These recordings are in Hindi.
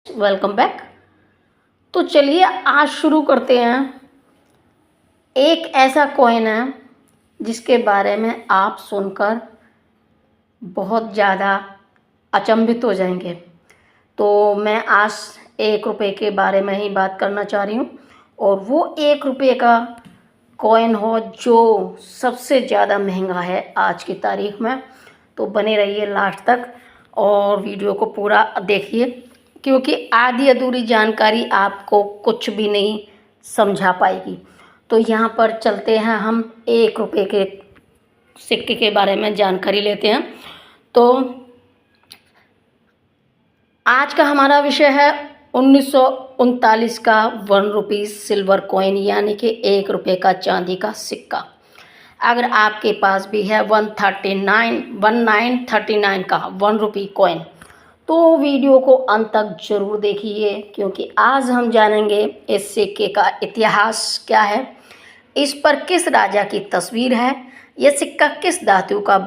Welcome back. तो चलिए आज शुरू करते हैं। एक ऐसा कॉइन है जिसके बारे में आप सुनकर बहुत ज़्यादा अचंभित हो जाएंगे। तो मैं आज 1 रुपये के बारे में ही बात करना चाह रही हूँ, और वो 1 रुपये का कॉइन हो जो सबसे ज़्यादा महंगा है आज की तारीख में। तो बने रहिए लास्ट तक और वीडियो को पूरा देखिए, क्योंकि आधी अधूरी जानकारी आपको कुछ भी नहीं समझा पाएगी। तो यहाँ पर चलते हैं, हम 1 रुपये के सिक्के के बारे में जानकारी लेते हैं। तो आज का हमारा विषय है 1939 का 1 रुपीज़ सिल्वर कॉइन, यानी कि 1 रुपये का चांदी का सिक्का। अगर आपके पास भी है 1939 का 1 रुपये कॉइन, तो वीडियो को अंत तक जरूर देखिए, क्योंकि आज हम जानेंगे इस सिक्के का इतिहास क्या है, इस पर किस राजा की तस्वीर है, यह सिक्का किस धातु का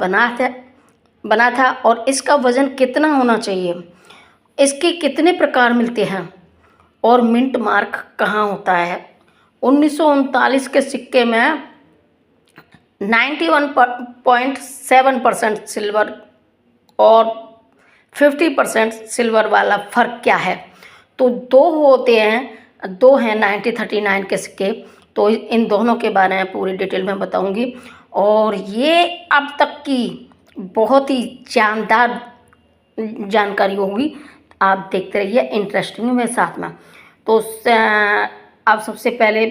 बना था और इसका वजन कितना होना चाहिए, इसके कितने प्रकार मिलते हैं और मिंट मार्क कहाँ होता है। 1939 के सिक्के में 91.7% सिल्वर और 50% सिल्वर वाला फ़र्क क्या है। तो दो हैं 1939 के सिक्के। तो इन दोनों के बारे में पूरी डिटेल में बताऊंगी, और ये अब तक की बहुत ही जानदार जानकारी होगी। आप देखते रहिए, इंटरेस्टिंग में साथ में। तो अब सबसे पहले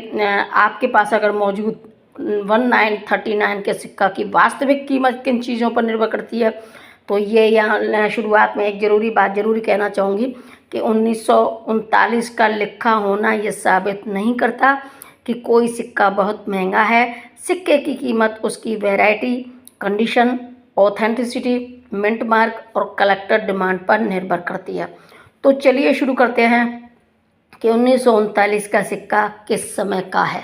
आपके पास अगर मौजूद 1939 के सिक्का की वास्तविक कीमत किन चीज़ों पर निर्भर करती है, तो ये यहाँ शुरुआत में एक ज़रूरी बात ज़रूरी कहना चाहूँगी कि 1939 का लिखा होना ये साबित नहीं करता कि कोई सिक्का बहुत महंगा है। सिक्के की कीमत उसकी variety, condition, authenticity, mint mark और कलेक्टर डिमांड पर निर्भर करती है। तो चलिए शुरू करते हैं कि 1939 का सिक्का किस समय का है।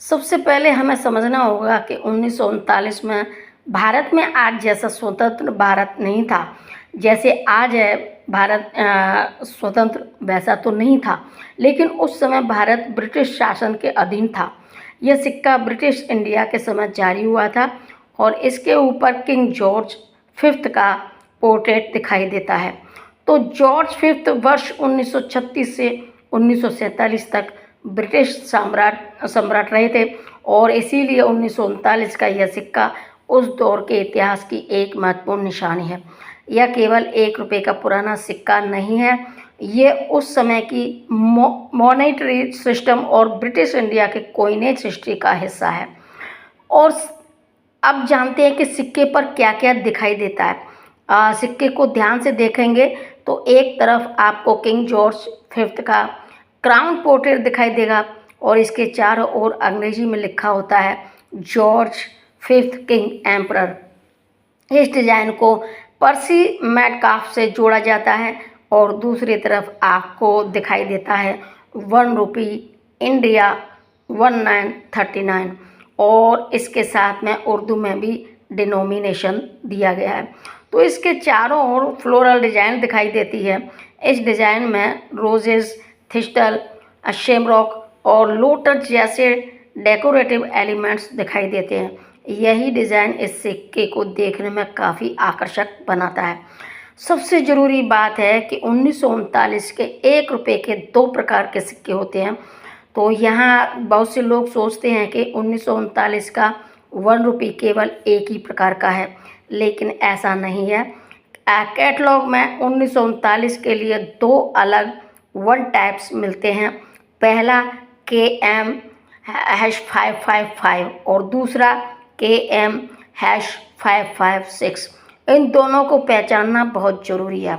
सबसे पहले हमें समझना होगा कि 1939 में भारत में आज जैसा स्वतंत्र भारत नहीं था। जैसे आज है भारत स्वतंत्र, वैसा तो नहीं था, लेकिन उस समय भारत ब्रिटिश शासन के अधीन था। यह सिक्का ब्रिटिश इंडिया के समय जारी हुआ था और इसके ऊपर किंग जॉर्ज फिफ्थ का पोर्ट्रेट दिखाई देता है। तो जॉर्ज फिफ्थ वर्ष 1936 से 1947 तक ब्रिटिश सम्राट रहे थे, और इसीलिए 1939 का यह सिक्का उस दौर के इतिहास की एक महत्वपूर्ण निशानी है। यह केवल 1 रुपये का पुराना सिक्का नहीं है, ये उस समय की मॉनेटरी सिस्टम और ब्रिटिश इंडिया के कॉइनेज हिस्ट्री का हिस्सा है। और अब जानते हैं कि सिक्के पर क्या क्या दिखाई देता है। सिक्के को ध्यान से देखेंगे तो एक तरफ आपको किंग जॉर्ज फिफ्थ का क्राउन पोर्ट्रेट दिखाई देगा, और इसके चारों ओर अंग्रेजी में लिखा होता है जॉर्ज फिफ्थ किंग एम्परर। इस डिज़ाइन को पर्सी मैटकाफ से जोड़ा जाता है, और दूसरी तरफ आपको दिखाई देता है 1 रुपये इंडिया 1939, और इसके साथ में उर्दू में भी डिनोमिनेशन दिया गया है। तो इसके चारों ओर फ्लोरल डिज़ाइन दिखाई देती है। इस डिज़ाइन में रोजेस, थिस्टल, शेमरॉक और लोटस जैसे डेकोरेटिव एलिमेंट्स दिखाई देते हैं। यही डिज़ाइन इस सिक्के को देखने में काफ़ी आकर्षक बनाता है। सबसे ज़रूरी बात है कि 1939 के 1 रुपये के 2 प्रकार के सिक्के होते हैं। तो यहाँ बहुत से लोग सोचते हैं कि 1939 का 1 रुपये केवल एक ही प्रकार का है, लेकिन ऐसा नहीं है। कैटलॉग में 1939 के लिए 2 अलग 1 टाइप्स मिलते हैं। पहला KM-555 और दूसरा KM-556। इन दोनों को पहचानना बहुत ज़रूरी है।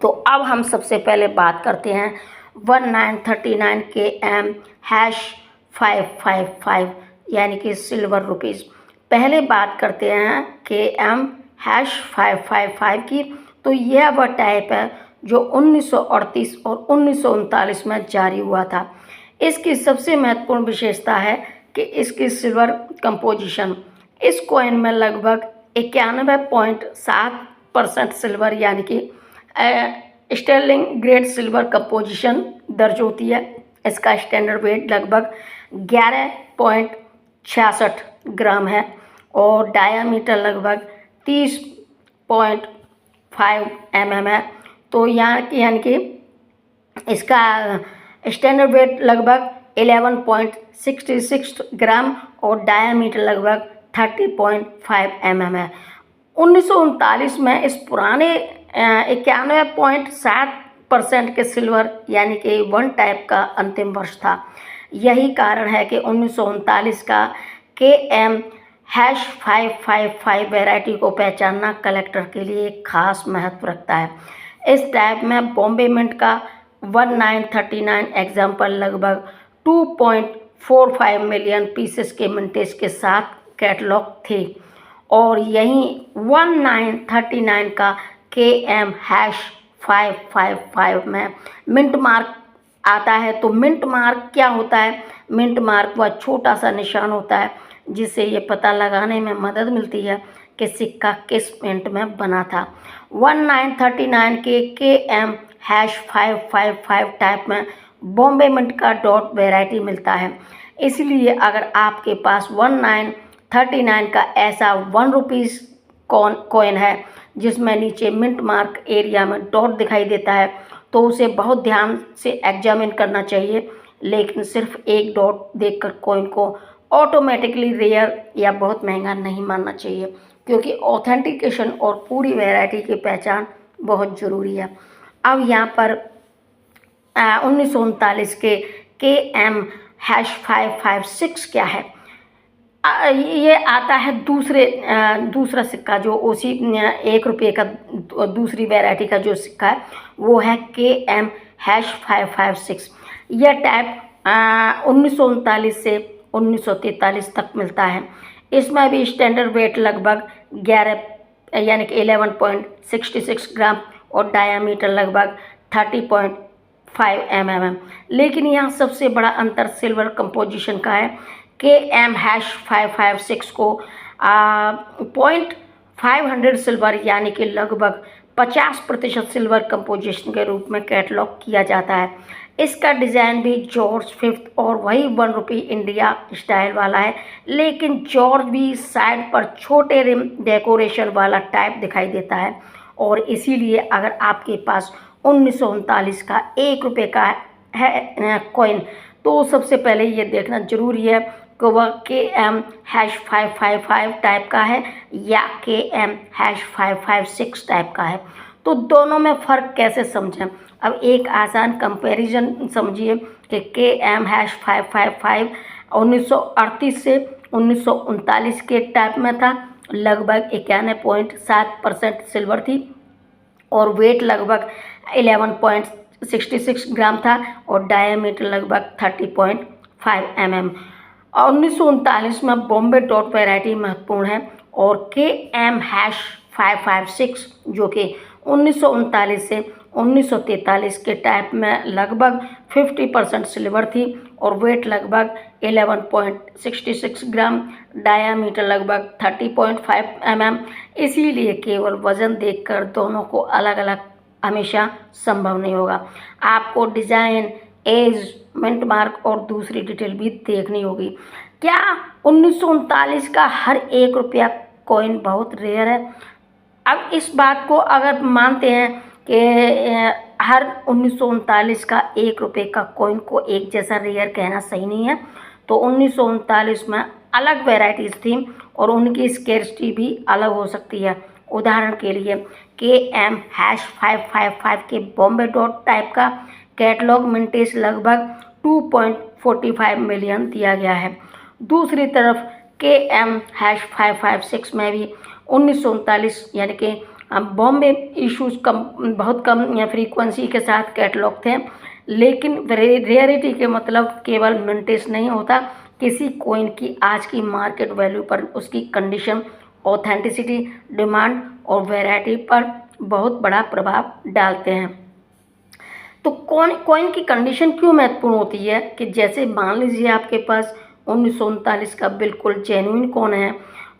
तो अब हम सबसे पहले बात करते हैं 1939 KM-555 यानी कि सिल्वर रुपीज़। पहले बात करते हैं KM-555 की। तो यह वह टाइप है जो 1938 और 1939 में जारी हुआ था। इसकी सबसे महत्वपूर्ण विशेषता है कि इसकी सिल्वर कंपोजिशन। इस कॉइन में लगभग 91.7% सिल्वर यानी कि स्टर्लिंग ग्रेड सिल्वर कंपोजिशन दर्ज होती है। इसका स्टैंडर्ड वेट लगभग 11.66 ग्राम है और डायामीटर लगभग 30.5 mm है। तो यानी कि इसका स्टैंडर्ड वेट लगभग 11.66 ग्राम और डायामीटर लगभग 30.5 mm है। 1939 में इस पुराने 91.7% के सिल्वर यानी कि 1 टाइप का अंतिम वर्ष था। यही कारण है कि 1939 का KM-555 वैरायटी को पहचानना कलेक्टर के लिए एक खास महत्व रखता है। इस टाइप में बॉम्बे मिंट का 1939 एग्जाम्पल लगभग 2.45 मिलियन पीसेस के मिंटेज के साथ कैटलॉग थे और यहीं 1939 का KM-555 में मिंट मार्क आता है। तो मिंट मार्क क्या होता है? मिंट मार्क वह छोटा सा निशान होता है जिससे ये पता लगाने में मदद मिलती है कि सिक्का किस मिंट में बना था। 1939 के KM-555 टाइप में बॉम्बे मिंट का डॉट वैरायटी मिलता है। इसलिए अगर आपके पास 1939 का ऐसा 1 रुपीज़ कॉइन है जिसमें नीचे मिंट मार्क एरिया में डॉट दिखाई देता है तो उसे बहुत ध्यान से एग्जामिन करना चाहिए, लेकिन सिर्फ एक डॉट देखकर कॉइन को ऑटोमेटिकली रेयर या बहुत महंगा नहीं मानना चाहिए, क्योंकि ऑथेंटिकेशन और पूरी वैरायटी की पहचान बहुत ज़रूरी है। अब यहाँ पर 1939 के KM-556 क्या है? ये आता है दूसरा सिक्का जो उसी 1 रुपये का दूसरी वैरायटी का जो सिक्का है वो है KM-556। यह टाइप 1939 से 1943 तक मिलता है। इसमें भी स्टैंडर्ड वेट लगभग 11 यानी कि 11.66 ग्राम और डायामीटर लगभग 30.5 mm। लेकिन यहाँ सबसे बड़ा अंतर सिल्वर कंपोजिशन का है। KM-556 को 0.500 सिल्वर यानी कि लगभग 50% सिल्वर कंपोजिशन के रूप में कैटलॉग किया जाता है। इसका डिज़ाइन भी जॉर्ज फिफ्थ और वही 1 रुपये इंडिया स्टाइल वाला है, लेकिन जॉर्ज भी साइड पर छोटे रिम डेकोरेशन वाला टाइप दिखाई देता है और इसीलिए अगर आपके पास 1939 का 1 रुपये का है कॉइन तो सबसे पहले ये देखना जरूरी है कि वह KM-555 टाइप का है या KM-556 टाइप का है। तो दोनों में फ़र्क कैसे समझें? अब एक आसान कंपैरिजन समझिए कि KM-555 1938 से 1939 के टाइप में था, लगभग 91.7% सिल्वर थी और वेट लगभग 11.66 ग्राम था और डायमीटर लगभग 30.5 mm। 1939 में बॉम्बे डॉट वैरायटी महत्वपूर्ण है और KM-556 जो कि 1939 से 1943 के टाइप में लगभग 50% सिल्वर थी और वेट लगभग 11.66 ग्राम, डायामीटर लगभग 30.5 mm। इसीलिए केवल वज़न देखकर दोनों को अलग अलग हमेशा संभव नहीं होगा। आपको डिज़ाइन, एज, मिंट मार्क और दूसरी डिटेल भी देखनी होगी। क्या 1939 का हर 1 रुपया कॉइन बहुत रेयर है? अब इस बात को अगर मानते हैं कि हर 1939 का 1 रुपये का कॉइन को एक जैसा रेयर कहना सही नहीं है, तो 1939 में अलग वैरायटीज़ थी और उनकी स्केर्सिटी भी अलग हो सकती है। उदाहरण के लिए KM-555 के बॉम्बे डॉट टाइप का कैटलॉग मिंटेज लगभग 2.45 मिलियन दिया गया है। दूसरी तरफ KM-556 में भी 1939 यानी कि बॉम्बे इशूज़ बहुत कम फ्रीक्वेंसी के साथ कैटलॉग थे, लेकिन रेयरिटी के मतलब केवल मिंटेज नहीं होता, किसी कॉइन की आज की मार्केट वैल्यू पर उसकी कंडीशन, ऑथेंटिसिटी, डिमांड और वैरायटी पर बहुत बड़ा प्रभाव डालते हैं। तो कॉइन की कंडीशन क्यों महत्वपूर्ण होती है कि जैसे मान लीजिए आपके पास 1939 का बिल्कुल जेन्युइन कॉइन है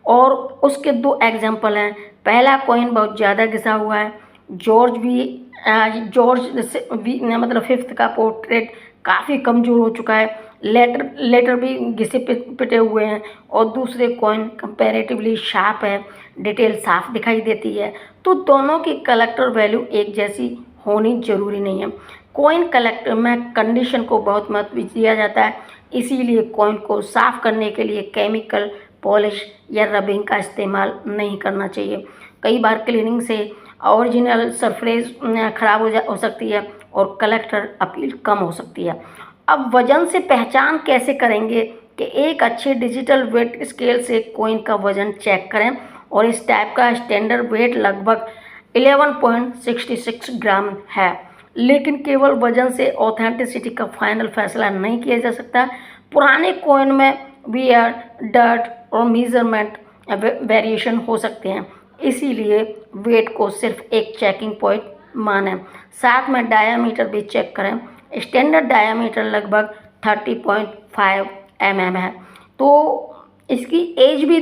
और उसके 2 एग्जाम्पल हैं। पहला कॉइन बहुत ज़्यादा घिसा हुआ है, जॉर्ज भी जॉर्ज मतलब फिफ्थ का पोर्ट्रेट काफ़ी कमज़ोर हो चुका है, लेटर भी घिसे पिटे हुए हैं, और दूसरे कॉइन कंपैरेटिवली शार्प है, डिटेल साफ दिखाई देती है। तो दोनों की कलेक्टर वैल्यू एक जैसी होनी ज़रूरी नहीं है। कॉइन कलेक्टर में कंडीशन को बहुत महत्व दिया जाता है, इसीलिए कॉइन को साफ करने के लिए केमिकल पॉलिश या रबिंग का इस्तेमाल नहीं करना चाहिए। कई बार क्लीनिंग से ओरिजिनल सरफेस खराब हो सकती है और कलेक्टर अपील कम हो सकती है। अब वजन से पहचान कैसे करेंगे कि एक अच्छे डिजिटल वेट स्केल से कॉइन का वजन चेक करें, और इस टाइप का स्टैंडर्ड वेट लगभग 11.66 ग्राम है, लेकिन केवल वजन से ऑथेंटिसिटी का फाइनल फैसला नहीं किया जा सकता। पुराने कॉइन में वियर, डर्ट और मेजरमेंट वेरिएशन हो सकते हैं, इसीलिए वेट को सिर्फ एक चेकिंग पॉइंट मानें। साथ में डायामीटर भी चेक करें। स्टैंडर्ड डायामीटर लगभग 30.5 mm है। तो इसकी एज भी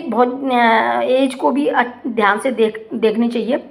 एज को भी ध्यान से देखनी चाहिए।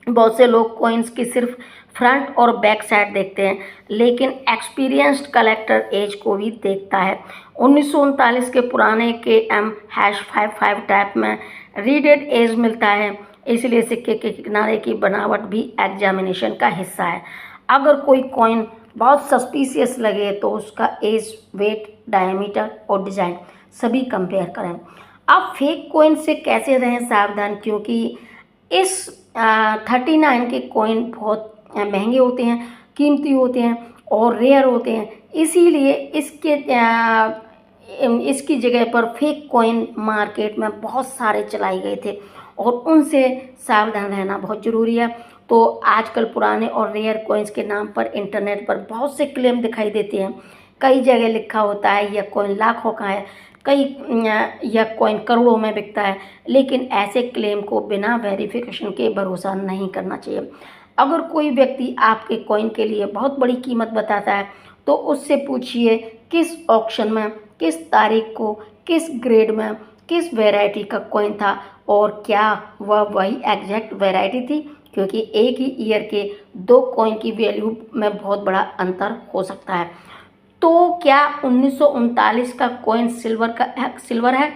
बहुत से लोग कॉइन्स की सिर्फ फ्रंट और बैक साइड देखते हैं, लेकिन एक्सपीरियंस्ड कलेक्टर एज को भी देखता है। 1939 के पुराने KM-55 टाइप में रीडेड एज मिलता है, इसलिए सिक्के के किनारे की बनावट भी एग्जामिनेशन का हिस्सा है। अगर कोई कॉइन बहुत सस्पिशियस लगे तो उसका एज, वेट, डायमीटर और डिज़ाइन सभी कंपेयर करें। अब फेक कॉइन से कैसे रहें सावधान, क्योंकि इस 39 के कॉइन बहुत महंगे होते हैं, कीमती होते हैं और रेयर होते हैं, इसीलिए इसकी जगह पर फेक कॉइन मार्केट में बहुत सारे चलाए गए थे और उनसे सावधान रहना बहुत ज़रूरी है। तो आजकल पुराने और रेयर कॉइन्स के नाम पर इंटरनेट पर बहुत से क्लेम दिखाई देते हैं। कई जगह लिखा होता है यह कॉइन लाखों का है, यह कॉइन करोड़ों में बिकता है, लेकिन ऐसे क्लेम को बिना वेरिफिकेशन के भरोसा नहीं करना चाहिए। अगर कोई व्यक्ति आपके कॉइन के लिए बहुत बड़ी कीमत बताता है तो उससे पूछिए किस ऑक्शन में, किस तारीख को, किस ग्रेड में, किस वैरायटी का कॉइन था और क्या वह वही एग्जैक्ट वैरायटी थी, क्योंकि एक ही ईयर के दो कॉइन की वैल्यू में बहुत बड़ा अंतर हो सकता है। तो क्या 1939 का कॉइन सिल्वर है?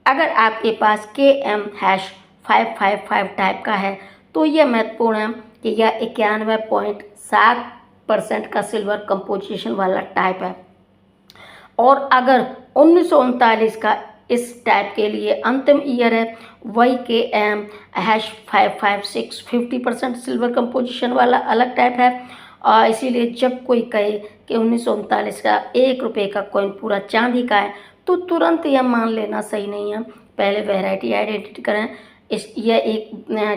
अगर आपके पास KM-555 टाइप का है तो यह महत्वपूर्ण है कि यह 91.7% का सिल्वर कंपोजिशन वाला टाइप है, और अगर 1939 का इस टाइप के लिए अंतिम ईयर है, वही KM-556 50% सिल्वर कंपोजिशन वाला अलग टाइप है। इसीलिए जब कोई कहे कि 1939 का 1 रुपये का कॉइन पूरा चांदी का है तो तुरंत यह मान लेना सही नहीं है। पहले वैरायटी आइडेंटिटी करें। यह एक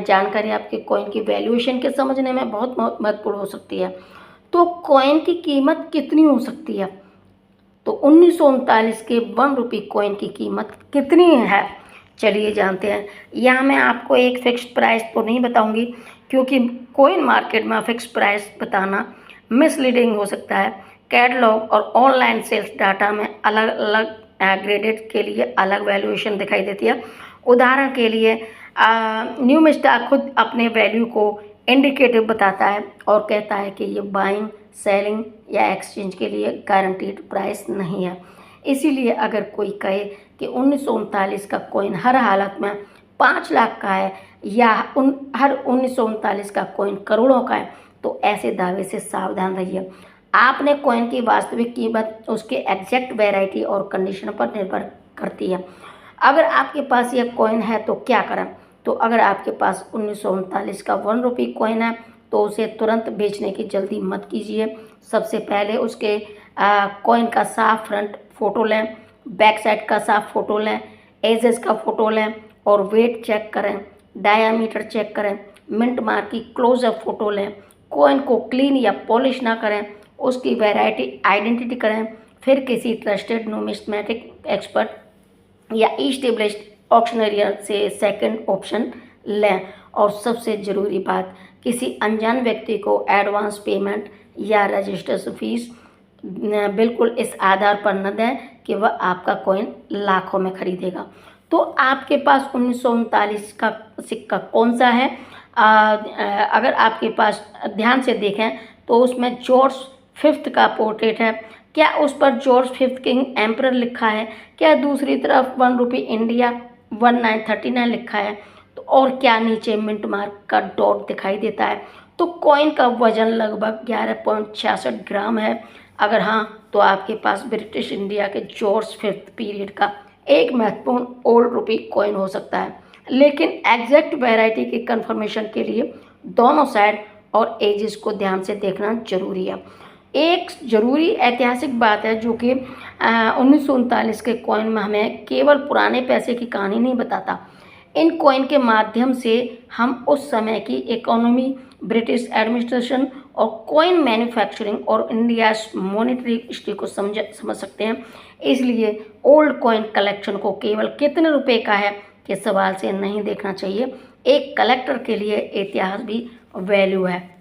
जानकारी आपके कॉइन की वैल्यूएशन के समझने में बहुत महत्वपूर्ण हो सकती है। तो कॉइन की कीमत कितनी हो सकती है? तो 1939 के 1 रुपये कॉइन की कीमत कितनी है, चलिए जानते हैं। यहाँ मैं आपको एक फिक्स्ड प्राइस तो नहीं बताऊंगी, क्योंकि कॉइन मार्केट में फिक्स प्राइस बताना मिसलीडिंग हो सकता है। कैटलॉग और ऑनलाइन सेल्स डाटा में अलग अलग ग्रेडेड के लिए अलग वैल्यूएशन दिखाई देती है। उदाहरण के लिए न्यूमिस्टा खुद अपने वैल्यू को इंडिकेटिव बताता है और कहता है कि ये बाइंग, सेलिंग या एक्सचेंज के लिए गारंटीड प्राइस नहीं है। इसीलिए अगर कोई कहे कि 1939 का कॉइन हर हालत में 5 लाख का है या हर 1939 का कॉइन करोड़ों का है, तो ऐसे दावे से सावधान रहिए। आपने कॉइन की वास्तविक कीमत उसके एग्जैक्ट वैरायटी और कंडीशन पर निर्भर करती है। अगर आपके पास यह कॉइन है तो क्या करें? तो अगर आपके पास 1939 का 1 रुपये कॉइन है तो उसे तुरंत बेचने की जल्दी मत कीजिए। सबसे पहले उसके कॉइन का साफ फ्रंट फ़ोटो लें, बैक साइड का साफ फ़ोटो लें, एजेस का फ़ोटो लें और वेट चेक करें, डायामीटर चेक करें, मिंट मार्क की क्लोजअप फ़ोटो लें। कॉइन को क्लीन या पॉलिश ना करें, उसकी वैरायटी आइडेंटिटी करें, फिर किसी ट्रस्टेड नुमिस्मेटिक एक्सपर्ट या इस्टेब्लिश्ड ऑक्शनरियर से सेकंड ऑप्शन लें। और सबसे ज़रूरी बात, किसी अनजान व्यक्ति को एडवांस पेमेंट या रजिस्ट्रेशन फीस बिल्कुल इस आधार पर न दें कि वह आपका कॉइन लाखों में खरीदेगा। तो आपके पास 1939 का सिक्का कौन सा है? अगर आपके पास ध्यान से देखें तो उसमें जॉर्ज फिफ्थ का पोर्ट्रेट है। क्या उस पर जॉर्ज फिफ्थ किंग एम्परर लिखा है? क्या दूसरी तरफ 1 रुपये इंडिया 1939 लिखा है? तो और क्या नीचे मिंट मार्क का डॉट दिखाई देता है? तो कॉइन का वजन लगभग 11.66 ग्राम है। अगर हाँ तो आपके पास ब्रिटिश इंडिया के जॉर्ज फिफ्थ पीरियड का एक महत्वपूर्ण ओल्ड रुपी कॉइन हो सकता है। लेकिन एग्जैक्ट वैरायटी की कंफर्मेशन के लिए दोनों साइड और एजेस को ध्यान से देखना जरूरी है। एक ज़रूरी ऐतिहासिक बात है जो कि 1939 के कॉइन में हमें केवल पुराने पैसे की कहानी नहीं बताता। इन कॉइन के माध्यम से हम उस समय की इकोनॉमी, ब्रिटिश एडमिनिस्ट्रेशन और कॉइन मैन्युफैक्चरिंग और इंडिया मॉनेटरी हिस्ट्री को समझ सकते हैं। इसलिए ओल्ड कॉइन कलेक्शन को केवल कितने रुपए का है के सवाल से नहीं देखना चाहिए। एक कलेक्टर के लिए इतिहास भी वैल्यू है।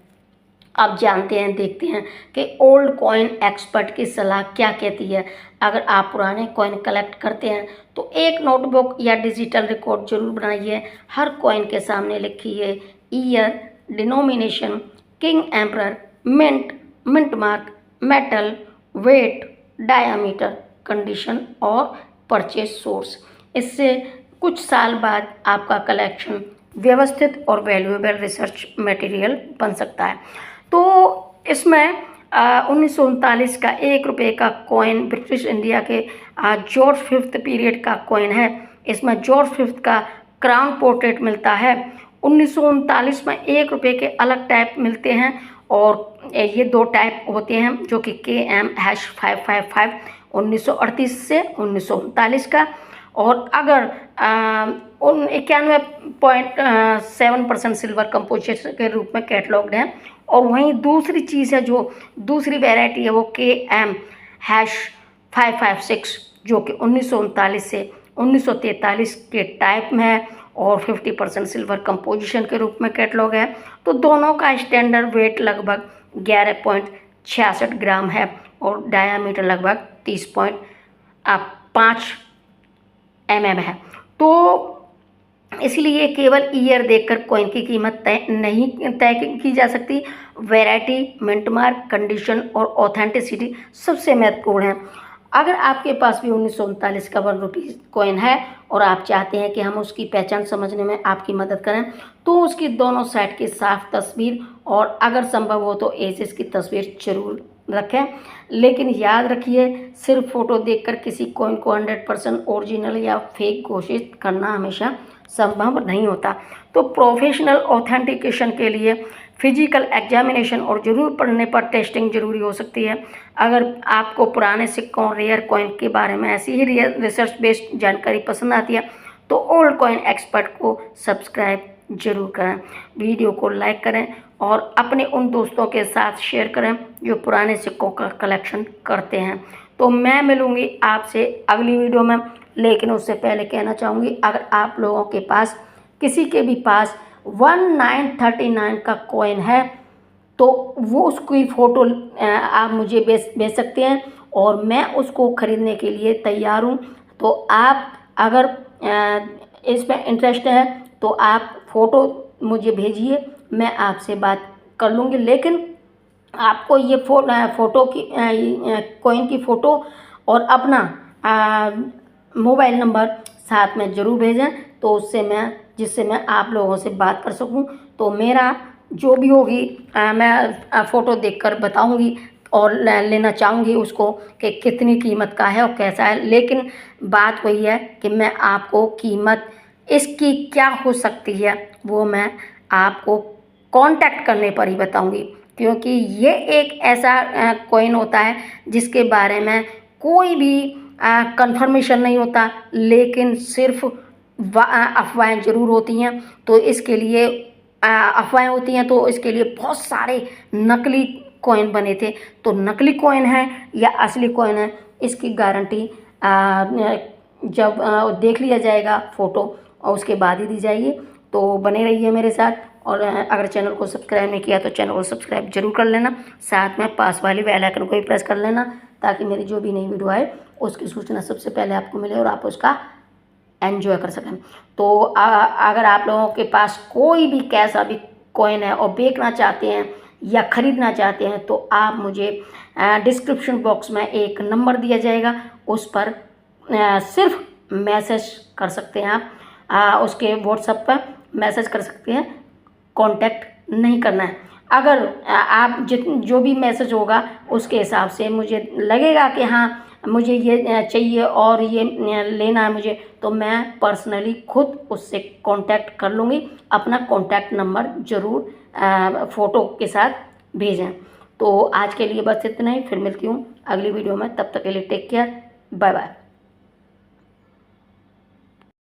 अब जानते हैं, देखते हैं कि ओल्ड कॉइन एक्सपर्ट की सलाह क्या कहती है। अगर आप पुराने कॉइन कलेक्ट करते हैं तो एक नोटबुक या डिजिटल रिकॉर्ड जरूर बनाइए। हर कॉइन के सामने लिखिए year, denomination, king emperor, mint mark, metal, weight, diameter, condition और परचेज सोर्स। इससे कुछ साल बाद आपका कलेक्शन व्यवस्थित और वैल्यूएबल रिसर्च मटेरियल बन सकता है। तो इसमें 1939 का 1 रुपये का कॉइन ब्रिटिश इंडिया के जॉर्ज फिफ्थ पीरियड का कॉइन है। इसमें जॉर्ज फिफ्थ का क्राउन पोर्ट्रेट मिलता है। 1939 में 1 रुपये के अलग टाइप मिलते हैं और ये 2 टाइप होते हैं जो कि KM-555 1938 से 1939 का, और अगर 91.7% सिल्वर कंपोजिशन के रूप में कैटलॉग्ड है। और वहीं दूसरी चीज़ है, जो दूसरी वैरायटी है वो KM-556 जो कि 1939 से 1943 के टाइप में है और 50% सिल्वर कंपोजिशन के रूप में कैटलॉग है। तो दोनों का स्टैंडर्ड वेट लगभग 11.66 ग्राम है और डायामीटर लगभग 30.5 mm है। तो इसलिए केवल ईयर देखकर कॉइन की कीमत तय की जा सकती। वैरायटी, मिंट मार्क, कंडीशन और ऑथेंटिसिटी सबसे महत्वपूर्ण है। अगर आपके पास भी 1939 का 1 रुपये कॉइन है और आप चाहते हैं कि हम उसकी पहचान समझने में आपकी मदद करें तो उसकी दोनों साइड की साफ तस्वीर और अगर संभव हो तो एजेस की तस्वीर जरूर रखें। लेकिन याद रखिए, सिर्फ फ़ोटो देखकर किसी कॉइन को 100% ओरिजिनल या फेक घोषित करना हमेशा संभव नहीं होता। तो प्रोफेशनल ऑथेंटिकेशन के लिए फिजिकल एग्जामिनेशन और ज़रूर पढ़ने पर टेस्टिंग जरूरी हो सकती है। अगर आपको पुराने सिक्कों, रेयर कॉइन के बारे में ऐसी ही रिसर्च बेस्ड जानकारी पसंद आती है तो ओल्ड कॉइन एक्सपर्ट को सब्सक्राइब जरूर करें, वीडियो को लाइक करें और अपने उन दोस्तों के साथ शेयर करें जो पुराने सिक्कों का कलेक्शन करते हैं। तो मैं मिलूँगी आपसे अगली वीडियो में, लेकिन उससे पहले कहना चाहूँगी, अगर आप लोगों के पास किसी के भी पास 1939 का कॉइन है तो वो उसकी फ़ोटो आप मुझे भेज सकते हैं और मैं उसको ख़रीदने के लिए तैयार हूँ। तो आप अगर इसमें इंटरेस्ट है तो आप फ़ोटो मुझे भेजिए, मैं आपसे बात कर लूँगी। लेकिन आपको ये फ़ोटो की कॉइन की फ़ोटो और अपना मोबाइल नंबर साथ में ज़रूर भेजें तो जिससे मैं आप लोगों से बात कर सकूं। तो मेरा जो भी होगी मैं फ़ोटो देखकर बताऊंगी और लेना चाहूँगी उसको कि कितनी कीमत का है और कैसा है। लेकिन बात वही है कि मैं आपको कीमत इसकी क्या हो सकती है वो मैं आपको कांटेक्ट करने पर ही बताऊंगी, क्योंकि ये एक ऐसा कॉइन होता है जिसके बारे में कोई भी कंफर्मेशन नहीं होता, लेकिन सिर्फ अफवाहें ज़रूर होती हैं। तो इसके लिए अफवाहें होती हैं तो इसके लिए बहुत सारे नकली कॉइन बने थे। तो नकली कॉइन है या असली कॉइन है इसकी गारंटी जब देख लिया जाएगा फ़ोटो और उसके बाद ही दी जाएगी। तो बने रहिए मेरे साथ और अगर चैनल को सब्सक्राइब नहीं किया तो चैनल को सब्सक्राइब जरूर कर लेना, साथ में पास वाली बेल आइकन को भी प्रेस कर लेना ताकि मेरी जो भी नई वीडियो आए उसकी सूचना सबसे पहले आपको मिले और आप उसका एंजॉय कर सकें। तो अगर आप लोगों के पास कोई भी कैसा भी कॉइन है और बेचना चाहते हैं या ख़रीदना चाहते हैं तो आप मुझे डिस्क्रिप्शन बॉक्स में एक नंबर दिया जाएगा, उस पर सिर्फ मैसेज कर सकते हैं आप, उसके व्हाट्सएप पर मैसेज कर सकते हैं, कांटेक्ट नहीं करना है। अगर आप जो भी मैसेज होगा उसके हिसाब से मुझे लगेगा कि हाँ मुझे ये चाहिए और ये लेना है मुझे, तो मैं पर्सनली खुद उससे कांटेक्ट कर लूँगी। अपना कांटेक्ट नंबर ज़रूर फ़ोटो के साथ भेजें। तो आज के लिए बस इतना ही, फिर मिलती हूँ अगली वीडियो में, तब तक के लिए टेक केयर, बाय बाय।